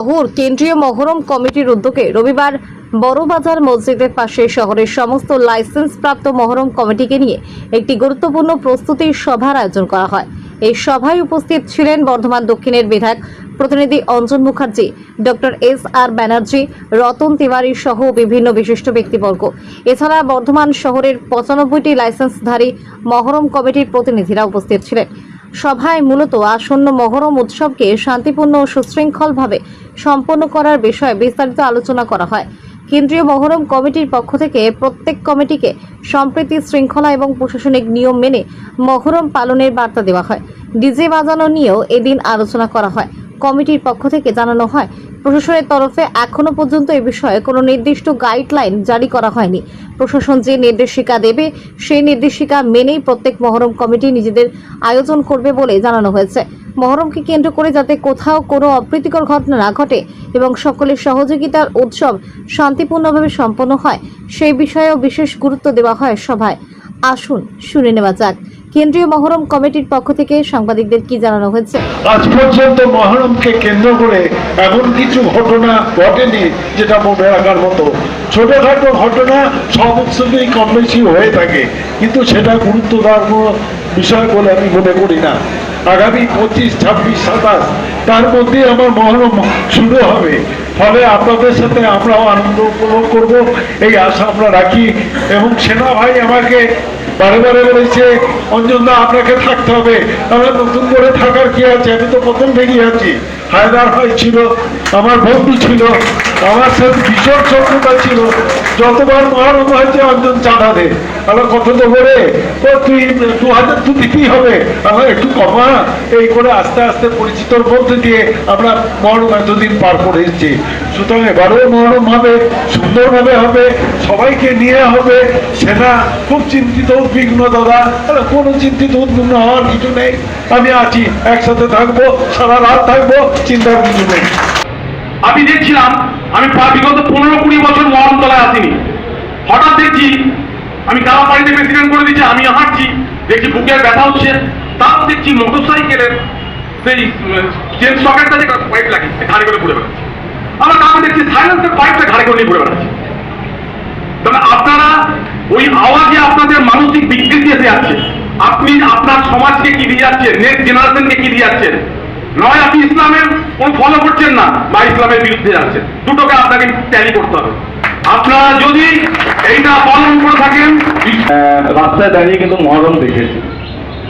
শহর কেন্দ্রীয় মহরম কমিটির উদ্যোগে রবিবার বড়বাজার মসজিদের পাশে শহরের সমস্ত লাইসেন্স প্রাপ্ত মহরম কমিটিকে নিয়ে একটি গুরুত্বপূর্ণ প্রস্তুতি সভার আয়োজন করা হয়। এই সভায় উপস্থিত ছিলেন বর্ধমান দক্ষিণের বিধায়ক প্রতিনিধি অঞ্জন মুখার্জি, ডক্টর এস.আর. ব্যানার্জি, রতন তিওয়ারি সহ বিভিন্ন বিশিষ্ট ব্যক্তিবর্গ। এছাড়া বর্ধমান শহরের 95টি লাইসেন্সধারী মহরম কমিটির প্রতিনিধিরা উপস্থিত ছিলেন। সভায় মূলত আসন্ন মহরম উৎসবকে শান্তিপূর্ণ ও সুশৃঙ্খলভাবে সম্পন্ন করার বিষয়ে বিস্তারিত আলোচনা করা হয়। কেন্দ্রীয় মহরম কমিটির পক্ষ থেকে প্রত্যেক কমিটিকে সম্প্রীতি, শৃঙ্খলা এবং প্রশাসনিক নিয়ম মেনে মহরম পালনের বার্তা দেওয়া হয়। ডিজে বাজানো নিয়েও এদিন আলোচনা করা হয়। কমিটির পক্ষ থেকে জানানো হয়, প্রশাসনের তরফে এখনো পর্যন্ত এ বিষয়ে কোনো নির্দিষ্ট গাইডলাইন জারি করা হয়নি। প্রশাসন যে নির্দেশিকা দেবে সেই নির্দেশিকা মেনেই প্রত্যেক মহরম কমিটি নিজেদের আয়োজন করবে বলে জানানো হয়েছে। মহরমকে কেন্দ্র করে যাতে কোথাও কোনো অপ্রীতিকর ঘটনা না ঘটে এবং সকলের সহযোগিতার উৎসব শান্তিপূর্ণভাবে সম্পন্ন হয় সেই বিষয়েও বিশেষ গুরুত্ব দেওয়া হয় সভায়। আসুন শুনে নেওয়া যাক কেন্দ্রীয় মহরম কমিটির পক্ষ থেকে সাংবাদিকদের কি জানানো হয়েছে। আজ পর্যন্ত মহরমকে কেন্দ্র করে এমন কিছু ঘটনা ঘটেনি যেটা মনে রাখার মতো। ছোটখাটো ঘটনা সব উৎসবেই কম বেশি হয়ে থাকে, কিন্তু সেটা গুরুত্ব দেওয়ার কোনো বিষয় বলে আমি মনে করি না। আগামী 25, 26, 27 তার মধ্যে আমার মহরম শুরু হবে, ফলে আপনাদের সাথে আমরাও আনন্দ উপভোগ করব এই আশা আমরা রাখি। এবং সেনা ভাই আমাকে বারে বারে বলেছে, অঞ্জনদা আপনাকে থাকতে হবে। আমরা নতুন করে থাকার কি আছে, আমি তো প্রথম থেকেই আছি। হায়দার ভাই ছিল, আমার বন্ধু ছিল, আমার সাথে ভীষণ শত্রুতা ছিল। যতবার মহরম হয়েছে অঞ্জন চাঁদা দে, আমার কত তো বলে তুই 2000 তো দিতেই হবে, আমার একটু কমা। এই করে আস্তে আস্তে পরিচিতর মধ্যে দিয়ে আমরা মহরম এতদিন পার করে এসেছি। সুতরাং এবারেও মহরম হবে, সুন্দরভাবে হবে, সবাইকে নিয়ে হবে। সেনা খুব চিন্তিত উদ্বিগ্ন দাদা, কোনো চিন্তিত উদ্বিগ্ন হওয়ার কিছু নেই। আমি আছি, একসাথে থাকবো, সারা রাত থাকবো, চিন্তার কিছু নেই। আমি দেখছিলাম, আমি বিগত 15-20 বছর মহরমতলায় আসিনি। হঠাৎ দেখছি আমি কারা বাড়িতে প্রেসিডেন্ট করে দিচ্ছি, আমি হাঁটছি, দেখছি বুকের ব্যথা হচ্ছে। তারপর দেখছি মোটরসাইকেলের সেই চেন সকেটটা যে পাইপ লাগিয়েছে ঘাড়ে করে ঘুরে বেড়াচ্ছে। আমরা তারপর দেখছি সাইলেন্সের পাইপটা ঘাড়ে করে নিয়ে ঘুরে বেড়াচ্ছে। তবে আপনারা ওই আওয়াজে আপনাদের মানসিক বিকৃতি এসে যাচ্ছে। আপনি আপনার সমাজকে কি দিয়ে যাচ্ছেন, নেক্সট জেনারেশনকে কি দিয়ে যাচ্ছেন? নয় আপনি ইসলামের কোন ফলো করছেন না, বা ইসলামের বিরুদ্ধে যাচ্ছেন। দুটোকে আপনাকে ট্যালি করতে হবে। আপনারা যদি এইটা পালন করে থাকেন, রাস্তায় দাঁড়িয়ে কিন্তু মহরম দেখেছি।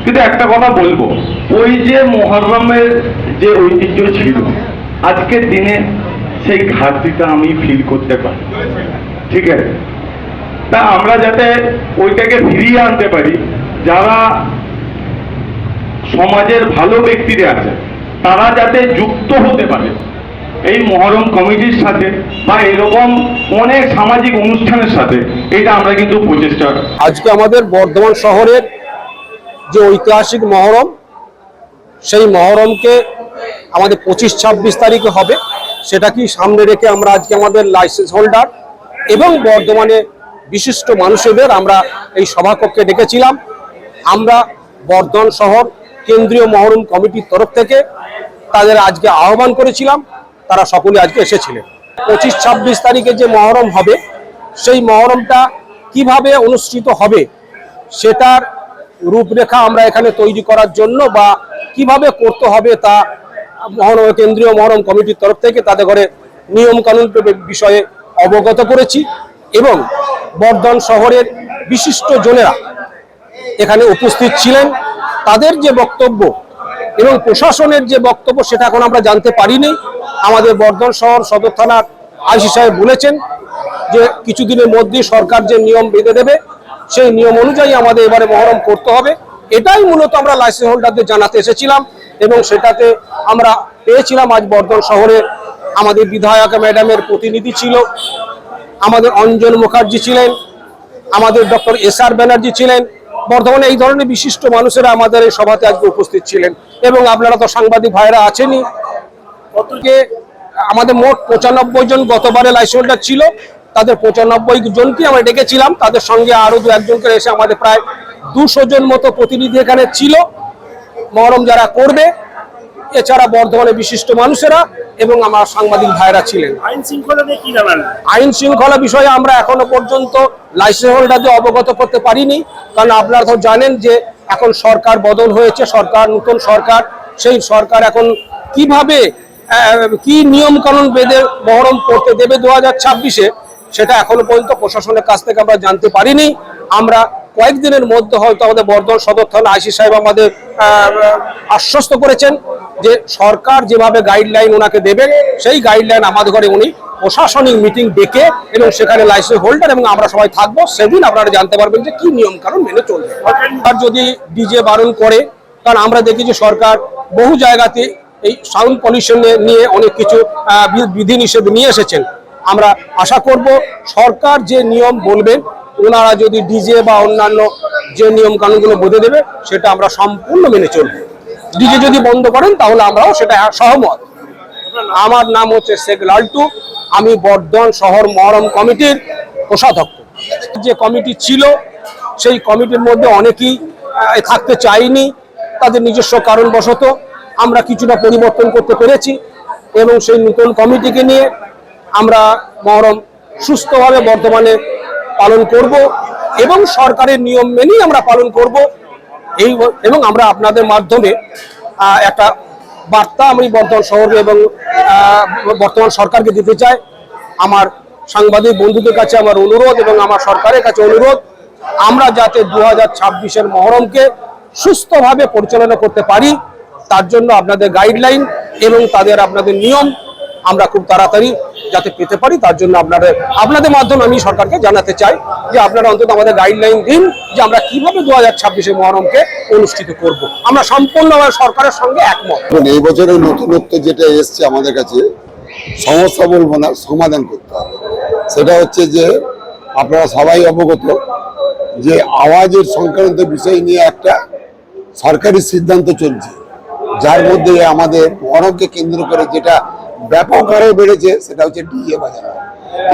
কিন্তু একটা কথা বলবো, ওই যে মহরমের যে ঐতিহ্য ছিল, আজকের দিনে সেই ঘাটতিটা আমি ফিল করতে পারি। ঠিক আছে, তা আমরা যাতে ওইটাকে ফিরিয়ে আনতে পারি, যারা সমাজের ভালো ব্যক্তিরা আছে তারা যাতে যুক্ত হতে পারে এই মহরম কমিটির সাথে বা এরকম অনেক সামাজিক অনুষ্ঠানের সাথে, এটা আমরা কিন্তু প্রচেষ্টা। আজকে আমাদের বর্ধমান শহরের যে ঐতিহাসিক মহরম, সেই মহরমকে আমাদের 25-26 তারিখে হবে। সেটাকেই সামনে রেখে আমরা আজকে আমাদের লাইসেন্স হোল্ডার এবং বর্ধমানে বিশিষ্ট মানুষদের আমরা এই সভাকক্ষে ডেকেছিলাম। আমরা বর্ধমান শহর কেন্দ্রীয় মহরম কমিটির তরফ থেকে তাদের আজকে আহ্বান করেছিলাম, তারা সকলে আজকে এসেছিলেন। 25-26 তারিখে যে মহরম হবে, সেই মহরমটা কিভাবে অনুষ্ঠিত হবে সেটার রূপরেখা আমরা এখানে তৈরি করার জন্য বা কিভাবে করতে হবে তা কেন্দ্রীয় মহরম কমিটির তরফ থেকে তাদের ঘরে নিয়মকানুন বিষয়ে অবগত করেছি। এবং বর্ধমান শহরের বিশিষ্ট জনেরা এখানে উপস্থিত ছিলেন। তাদের যে বক্তব্য এবং প্রশাসনের যে বক্তব্য সেটা এখন আমরা জানতে পারিনি। আমাদের বর্ধমান শহর সদর থানার আইসি সাহেব বলেছেন যে কিছুদিনের মধ্যেই সরকার যে নিয়ম বেঁধে দেবে সেই নিয়ম অনুযায়ী আমাদের এবারে মহরম করতে হবে। এটাই মূলত আমরা লাইসেন্স হোল্ডারদের জানাতে এসেছিলাম এবং সেটাতে আমরা পেয়েছিলাম। আজ বর্ধমান শহরে আমাদের বিধায়ক ম্যাডামের প্রতিনিধি ছিল, আমাদের অঞ্জন মুখার্জি ছিলেন, আমাদের ডক্টর এস.আর. ব্যানার্জি ছিলেন। বর্ধমানে এই ধরনের বিশিষ্ট মানুষেরা আমাদের এই সভাতে আজকে উপস্থিত ছিলেন। এবং আপনারা তো সাংবাদিক ভাইরা আছেনই। আমাদের মোট 95 জন গতবারে লাইসেন্স হোল্ডার ছিল, তাদের 95 জনকে আমরা ডেকেছিলাম। তাদের সঙ্গে আরো 2-1 জনকে এসে আমাদের প্রায় 200 জন মতো প্রতিনিধি এখানে ছিল মহরম যারা করবে। এছাড়া বর্ধমানের বিশিষ্ট মানুষেরা এবং আমার সাংবাদিক ভাইরা ছিলেন। আইন শৃঙ্খলা নিয়ে কি জানালেন? আইন শৃঙ্খলা বিষয়ে আমরা এখনো পর্যন্ত লাইসেন্স হোল্ডারদের অবগত করতে পারিনি, কারণ আপনারা তো জানেন যে এখন সরকার বদল হয়েছে, নতুন সরকার। সেই সরকার এখন কিভাবে কি নিয়ম কানুন বেঁধে মহরম করতে দেবে 2026-এ, সেটা এখনো পর্যন্ত প্রশাসনের কাছ থেকে আমরা জানতে পারিনি। আমরা কয়েকদিনের মধ্যে হয়তো আমাদের বর্ধমান সদর থানা আইসি সাহেব আমাদের আশ্বস্ত করেছেন যে সরকার যেভাবে গাইডলাইন ওনাকে দেবেন, সেই গাইডলাইন আমাদের ঘরে উনি প্রশাসনিক মিটিং ডেকে এবং সেখানে লাইসেন্স হোল্ডার এবং আমরা সবাই থাকবো, সেদিন আপনারা জানতে পারবেন যে কি নিয়ম কানুন মেনে চলবে। আর যদি ডিজে বারণ করে, কারণ আমরা দেখি যে সরকার বহু জায়গাতে এই সাউন্ড পলিউশন নিয়ে অনেক কিছু বিধিনিষেধ নিয়ে এসেছেন। আমরা আশা করব সরকার যে নিয়ম বলবেন, ওনারা যদি ডিজে বা অন্যান্য যে নিয়ম কানুনগুলো বেঁধে দেবে সেটা আমরা সম্পূর্ণ মেনে চলব। ডিজে যদি বন্ধ করেন তাহলে আমরাও সেটা সহমত। আমার নাম হচ্ছে শেখ লালটু, আমি বর্ধমান শহর মহরম কমিটির কোষাধ্যক্ষ। যে কমিটি ছিল সেই কমিটির মধ্যে অনেকেই থাকতে চাইনি, তাদের নিজস্ব কারণবশত আমরা কিছুটা পরিবর্তন করতে পেরেছি এবং সেই নতুন কমিটিকে নিয়ে আমরা মহরম সুস্থভাবে বর্তমানে পালন করব এবং সরকারের নিয়ম মেনেই আমরা পালন করব। এবং আমরা আপনাদের মাধ্যমে একটা বার্তা আমি বর্ধমান শহরে এবং বর্তমান সরকারকে দিতে চাই। আমার সাংবাদিক বন্ধুদের কাছে আমার অনুরোধ এবং আমার সরকারের কাছে অনুরোধ, আমরা যাতে 2026-এর মহরমকে সুস্থভাবে পরিচালনা করতে পারি, তার জন্য আপনাদের গাইডলাইন এবং আপনাদের নিয়ম আমরা খুব তাড়াতাড়ি যাতে পেতে পারি, তার জন্য আপনাদের মাধ্যমে আমি সরকারকে জানাতে চাই যে আপনারা অন্তত আমাদের গাইডলাইন দিন যে আমরা কিভাবে 2026-এর মহরমকে অনুষ্ঠিত করব। আমরা সম্পূর্ণভাবে সরকারের সঙ্গে একমত। এই বছরের নতুনত্ব যেটা এসছে আমাদের কাছে, সমস্যা বলবো না, সমাধান করতে হবে। সেটা হচ্ছে যে আপনারা সবাই অবগত যে আওয়াজের সংক্রান্ত বিষয় নিয়ে একটা সরকারি সিদ্ধান্ত চলছে, যার মধ্যে আমাদের মহরমকে কেন্দ্র করে যেটা ব্যাপক হারে বেড়েছে সেটা হচ্ছে ডিজে বাজানো।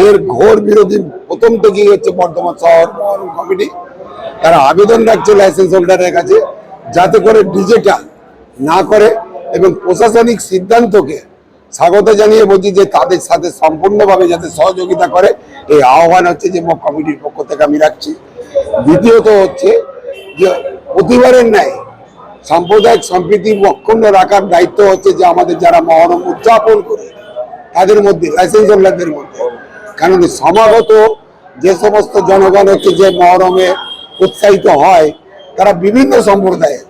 এর ঘোর বিরোধী প্রথম থেকেই হচ্ছে বর্ধমান শহর মহরম কমিটি। তারা আবেদন রাখছে লাইসেন্স হোল্ডারের কাছে যাতে করে ডিজেটা না করে এবং প্রশাসনিক সিদ্ধান্তকে স্বাগত জানিয়ে বলছি যে তাদের সাথে সম্পূর্ণভাবে যাতে সহযোগিতা করে, এই আহ্বান হচ্ছে যে কমিটির পক্ষ থেকে আমি রাখছি। দ্বিতীয়ত হচ্ছে যে প্রতিবারের ন্যায় সাম্প্রদায়িক সম্প্রীতি অক্ষুণ্ণ রাখার দায়িত্ব হচ্ছে যে আমাদের যারা মহরম উদযাপন করে তাদের মধ্যে, লাইসেন্স হোল্ডারদের মধ্যে। কারণ সমাগত যে সমস্ত জনগণ হচ্ছে যে মহরমে উৎসাহিত হয়, তারা বিভিন্ন সম্প্রদায়ের,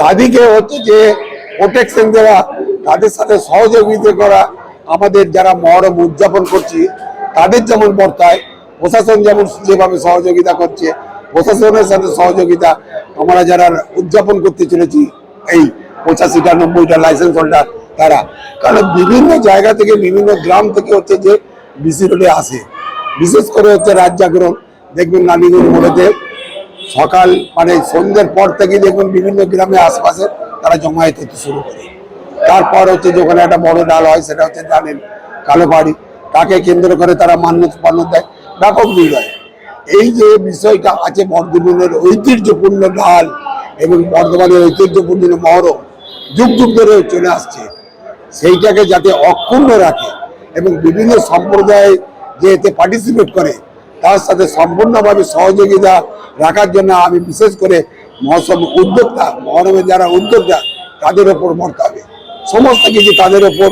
তাদেরকে হচ্ছে যে প্রোটেকশন দেওয়া, তাদের সাথে সহযোগিতা করা। আমাদের যারা মহরম উদযাপন করছি তাদের যেমন বর্তায়, প্রশাসন যেমন যেভাবে সহযোগিতা করছে, প্রশাসনের সাথে সহযোগিতা আমরা যারা উদযাপন করতে চলেছি এই 85টা 90টা লাইসেন্স হোল্ডার তারা, কারণ বিভিন্ন জায়গা থেকে বিভিন্ন গ্রাম থেকে হচ্ছে যে বিসি রোডে আসে, বিশেষ করে হচ্ছে রাত জাগরণ। দেখবেন নানিগঞ্জ মোড়েতে সকাল মানে সন্ধ্যের পর থেকে দেখবেন বিভিন্ন গ্রামে আশপাশে তারা জমায়েত হতে শুরু করে। তারপর হচ্ছে যে ওখানে একটা বড় ডাল হয়, সেটা হচ্ছে জানেন কালো পাড়ি, তাকে কেন্দ্র করে তারা মান্য দেয়, ব্যাপক ভিড় হয়। এই যে বিষয়টা আছে বর্ধমানের ঐতিহ্যপূর্ণ ডাল এবং বর্ধমানের ঐতিহ্যপূর্ণ মহরম যুগ যুগ ধরে চলে আসছে, সেইটাকে যাতে অক্ষুণ্ণ রাখে এবং বিভিন্ন সম্প্রদায় যে এতে পার্টিসিপেট করে তার সাথে সম্পূর্ণভাবে সহযোগিতা রাখার জন্য আমি বিশেষ করে মহোৎসব উদ্যোক্তা, মহরমের যারা উদ্যোক্তা তাদের ওপর বর্তাবে। সমস্ত কিছু তাদের ওপর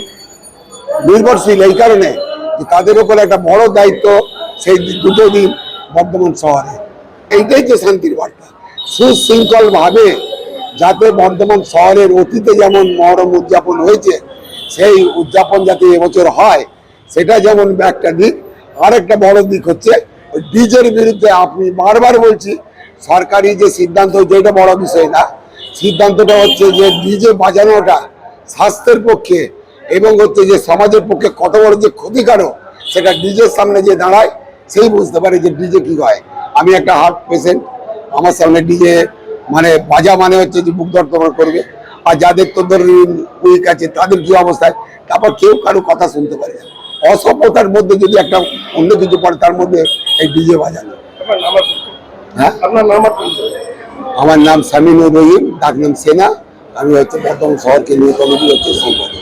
নির্ভরশীল, এই কারণে যে তাদের ওপর একটা বড় দায়িত্ব সেই দুটো দিন বর্ধমান শহরে। এইটাই তো শান্তির বার্তা, সুশৃঙ্খল ভাবে যাতে বর্ধমান শহরের অতীতে যেমন মহরম উদযাপন হয়েছে সেই উদযাপন যাতে এবছর হয়, সেটা যেমন একটা দিক। আর একটা বড় দিক হচ্ছে ডিজের বিরুদ্ধে আমি বারবার বলছি, সরকারি যে সিদ্ধান্ত হচ্ছে এটা বড় বিষয় না, সিদ্ধান্তটা হচ্ছে যে ডিজে বাজানোটা স্বাস্থ্যের পক্ষে এবং হচ্ছে যে সমাজের পক্ষে কত বড় যে ক্ষতিকারক, সেটা ডিজের সামনে যে দাঁড়ায় সেই বুঝতে পারে যে ডিজে কি হয়। আমি একটা হার্ট পেশেন্ট, আমার সামনে ডিজে মানে বাজা মানে হচ্ছে যে বুক ধড়ফড় করবে, আর যাদের তো ধরুন উইক আছে তাদের কি অবস্থায়, তারপর কেউ কারো কথা শুনতে পারে না। অসভ্যতার মধ্যে যদি একটা অন্য কিছু পড়ে তার মধ্যে এই ডিজে বাজানো। হ্যাঁ, আমার নাম সামিনুর রহিম, ডাক নাম সেনা। আমি হচ্ছে বর্ধমান শহর কেন্দ্রীয় কমিটি হচ্ছে সম্পাদক।